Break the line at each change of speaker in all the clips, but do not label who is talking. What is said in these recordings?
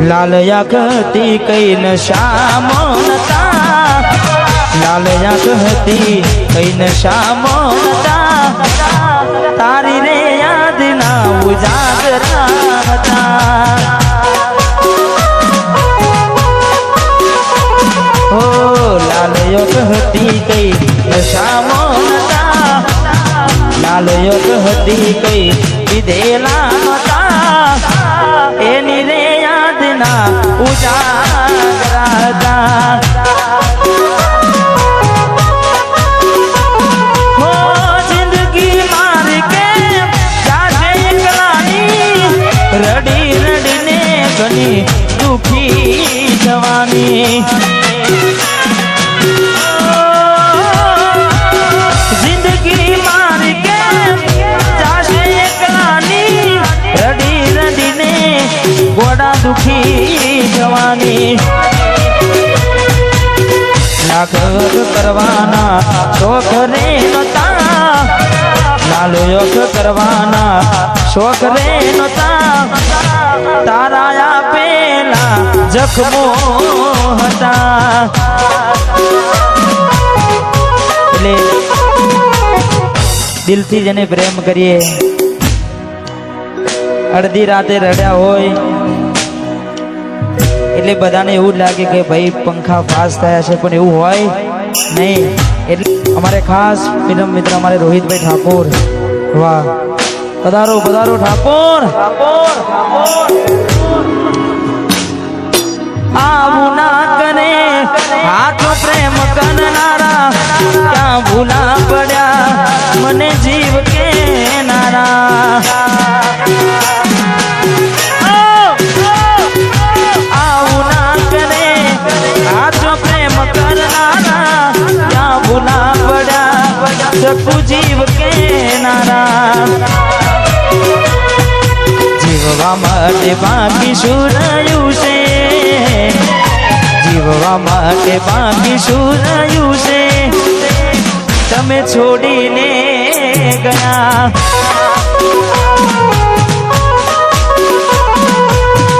लाल याकती कई नशा मोनता, लाल याकती कई नशा मोनता, तारी रे याद ना उजागरा था। ओ लाल याकती कई नशा मोनता, लाल याकती कई विधेला मता, एनी रे याद ना उजागरा था। हो जिंदगी मार के जाजे एकलानी, रड़ी रड़ने घनी दुखी जवानी। जिंदगी मार के जाजे एकलानी, रड़ी रड़ने गोड़ा दुखी जवानी। लाख करवाना शौक रे नता, लाल योग करवाना शौक रे नता, ताराया पेला जख्मो हता। એટલે દિલથી જેને પ્રેમ કરીએ, અડધી રાતે રડ્યા હોય એટલે બધાને એવું લાગે કે ભાઈ પંખા ફાસ થયા છે, પણ એવું હોય નહીં। એટલે અમારે ખાસ મિત્ર અમારે રોહિતભાઈ ઠાકોર, વાહ પધારો પધારો ઠાકોર। આવું ના કરે હાથ પ્રેમ કરનારા, ક્યાં ભૂલા પડ્યા મને જીવ કે નારા। सकू जीव के नारा, जीववा माटे बाकी शुरायु से, जीववा माटे बाकी शुरायु से, तमे छोड़ी ने गया।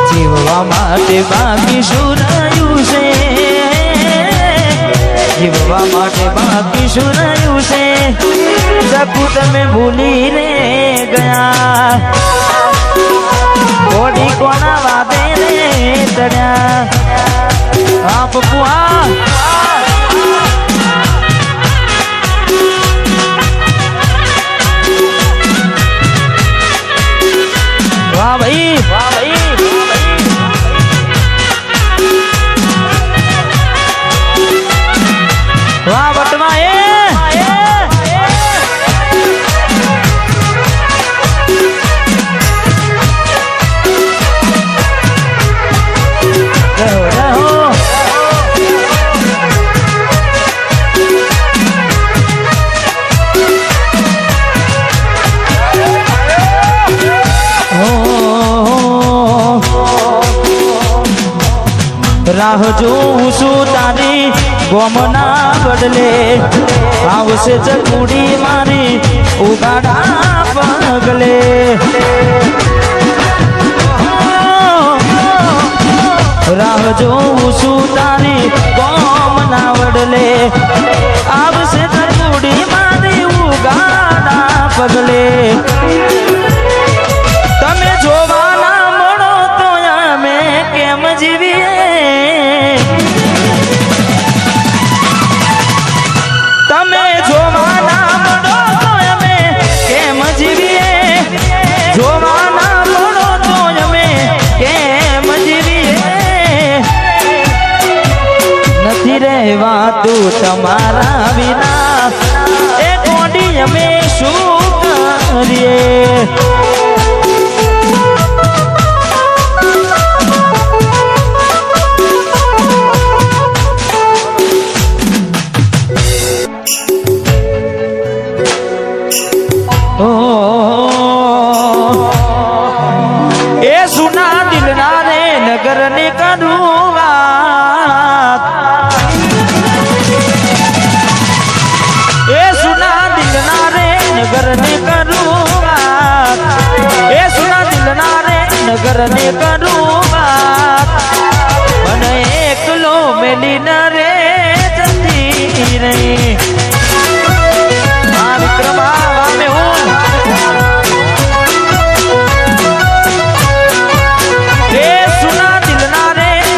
जीववा माटे बाकी शुरायु से, जीववा माटे बाकी शुरायु से, सकू तमे भूली रे गया। घोड़ी कोना वादे रे चढ़्या, हाँ पपुआ वाह भाई, वाह भाई, वाह बटवा राह जोऊं છું તારી ગોમના બદલે, આવશે ચકુડી મારી ઉગાડા પગલે। રાહ જોऊं છું તારી ગોમના બદલે, આવશે ચકુડી મારી ઉગાડા પગલે। તમે જોવાના મળો તો અમે કેમ જીવીએ, તમે જોવાના મળો તો અમે કેમ જીવીએ, જોવાના મળો તો અમે કેમ જીવીએ। નથી રહેવાતું તમારા વિના, એ કોડી અમે શું કરીએ। नगर ने करूँगा ए सुना दिल ना रे नगर ने करूँ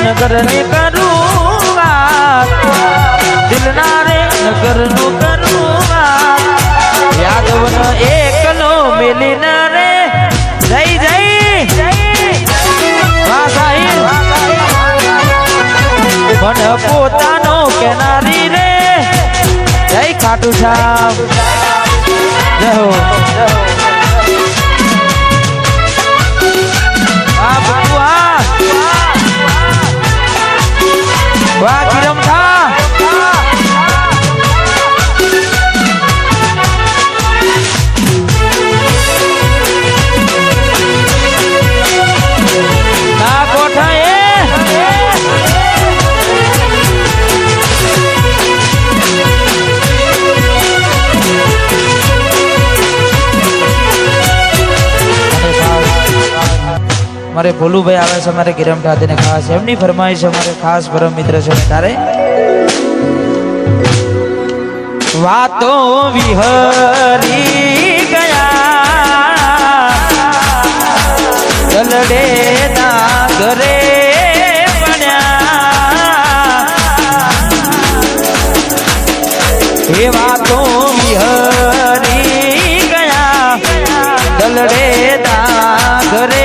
નગર ને કરું વાત, દિલના રે નગર નું કરું વાત, યાદવન એકલો મિલી ન રે જય જય વાહ સાહિલ મન પોતાનો કેનારી રે જય ખાટુ શ્યામ જય હો વાહ કિરમ થા ના કોઠા મારે ભોલુભાઈ આવે છે મારે ગિરમ ઠાતીને ખાસ એમની ફરમાઈશ અમારે ખાસ પરમ મિત્ર છે તારે વાતો વિહરી ગયા દલડે ના ઘરે પડ્યા એ વાતો વિહરી ગયા દલડે ના ઘરે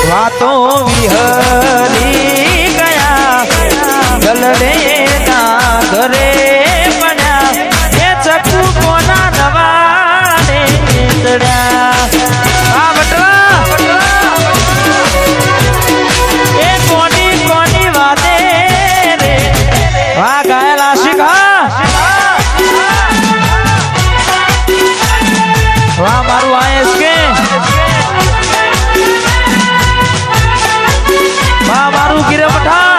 વાતો વિહરી ગયા દલડે ના ઘરે પડ્યા એ ચકુ કોના નવાને ચડ્યા આ બટવા એ કોની કોની વાતે રે વાહ ગાયલ આશિક વાહ મારું આયસ કે મારું ગિરે પઠા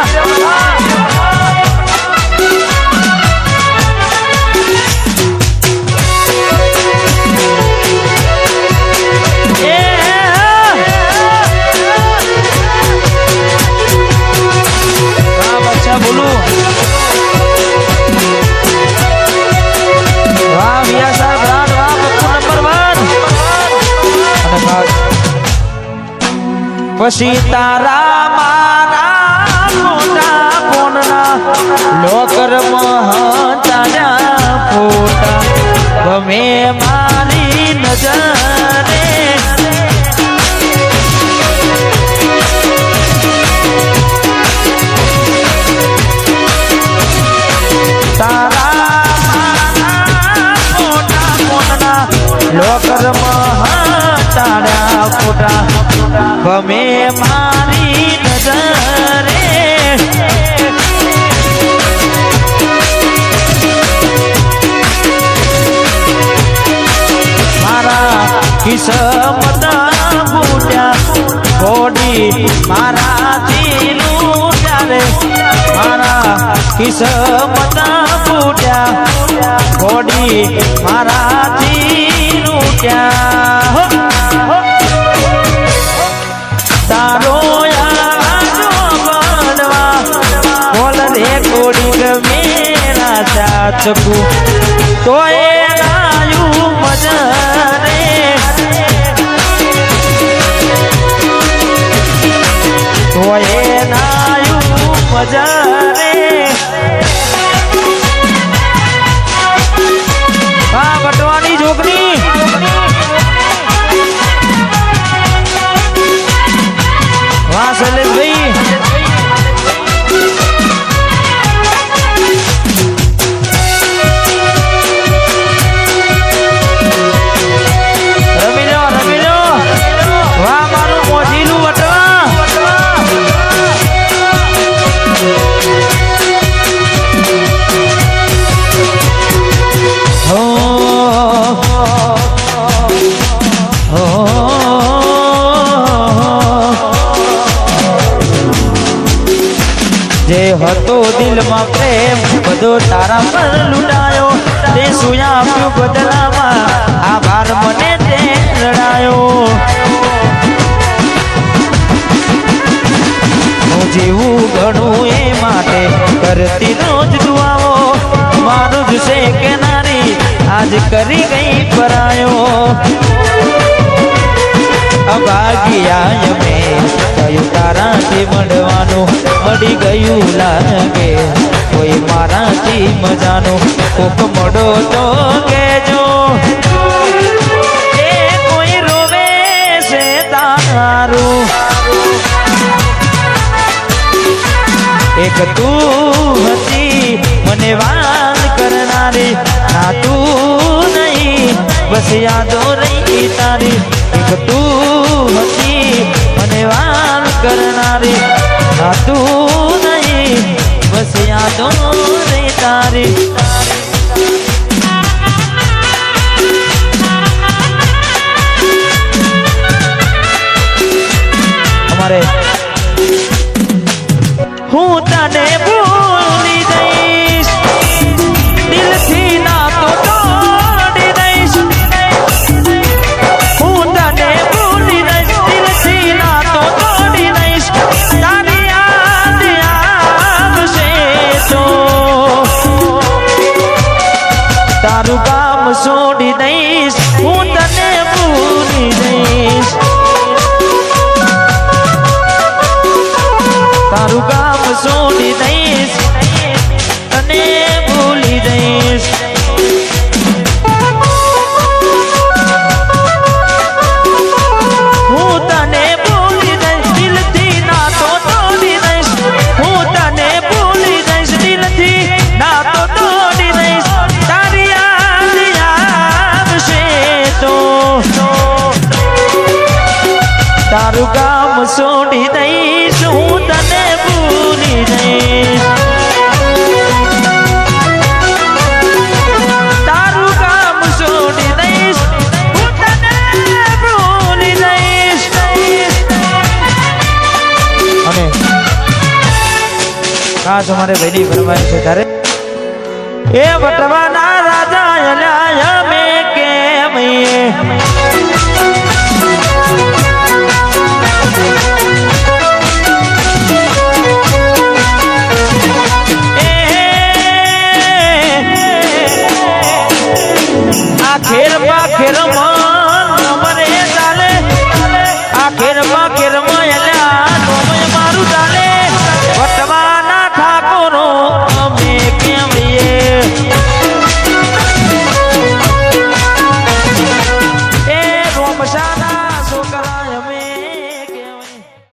બચ્ચા બોલું વાહ મિયા સાહેબ રાત વાહ પપ્પુ નંબર 1 પછી તારા લોકર મહાચાર્યા ફોટા ગમે મારી નજરે તારા ફોટા ફોટના લોકર મહાચાર્યા ફોટા ગમે મારી નજરે કિસ્મત ફૂટ્યા ઘોડી મારાથી લૂટ્યા રે મારા કિસ્મત ફૂટ્યા ઘોડી મારાથી લૂટ્યા તારો યાજો બનવા બોલ રે કોડી ગમેલા ચાચકુ તો એ નાયું મજરે તોય નાયું મજારે હા બટવાની જોગની વાહ શૈલેષભાઈ રમી લો વાહ મારું મોજીલું વટવા હો તારા પર લૂંટાયો તે શું આપ્યું બદલામાં આભાર મને તે રડાયો હું જીવું ઘણું એ માટે કરતી રોજ દુઆઓ મારું જ છે કે નારી આજ કરી ગઈ પરાયો અભાગ્યા મેં કયું તારાથી મળવાનું મળી ગયું લાગે કોઈ મારાથી મજાનું કોક મળો તો કેજો એ કોઈ રોવે છે તારું એક તું હતી મને વાત કરનારી ના તું નહીં બસ યાદો રહી તારી એક તું હતી મને વાત કરનારી ના તું નહીં બસ યાદો રહી તારી અમારે હું તને ભૂલી જઈશ દિલથી ના તો તોડી દઈશ હું તને ભૂલી જઈશ દિલથી ના તો તોડી દઈશ તારી યાદ આવશે તો તારું કામ છોડી દઈશ હું તને ભૂલી જઈશ તારું કામ છોડી દઈશ તને ભૂલી દઈશ હું તને ભૂલી દઈશ દિલથી ના તો તોડી દઈશ હું તને ભૂલી દઈશ દિલથી ના તો તોડી દઈશ તારી યાદ આવશે તો તારું કામ છોડી દઈશ હું તને ભૂલી જઈશ તારું કામ છોડી દઈશ હું તને ભૂલી જઈશ અને ખાસ અમારે ભાઈની ફરમાઈશ છે તારે એ વટવાના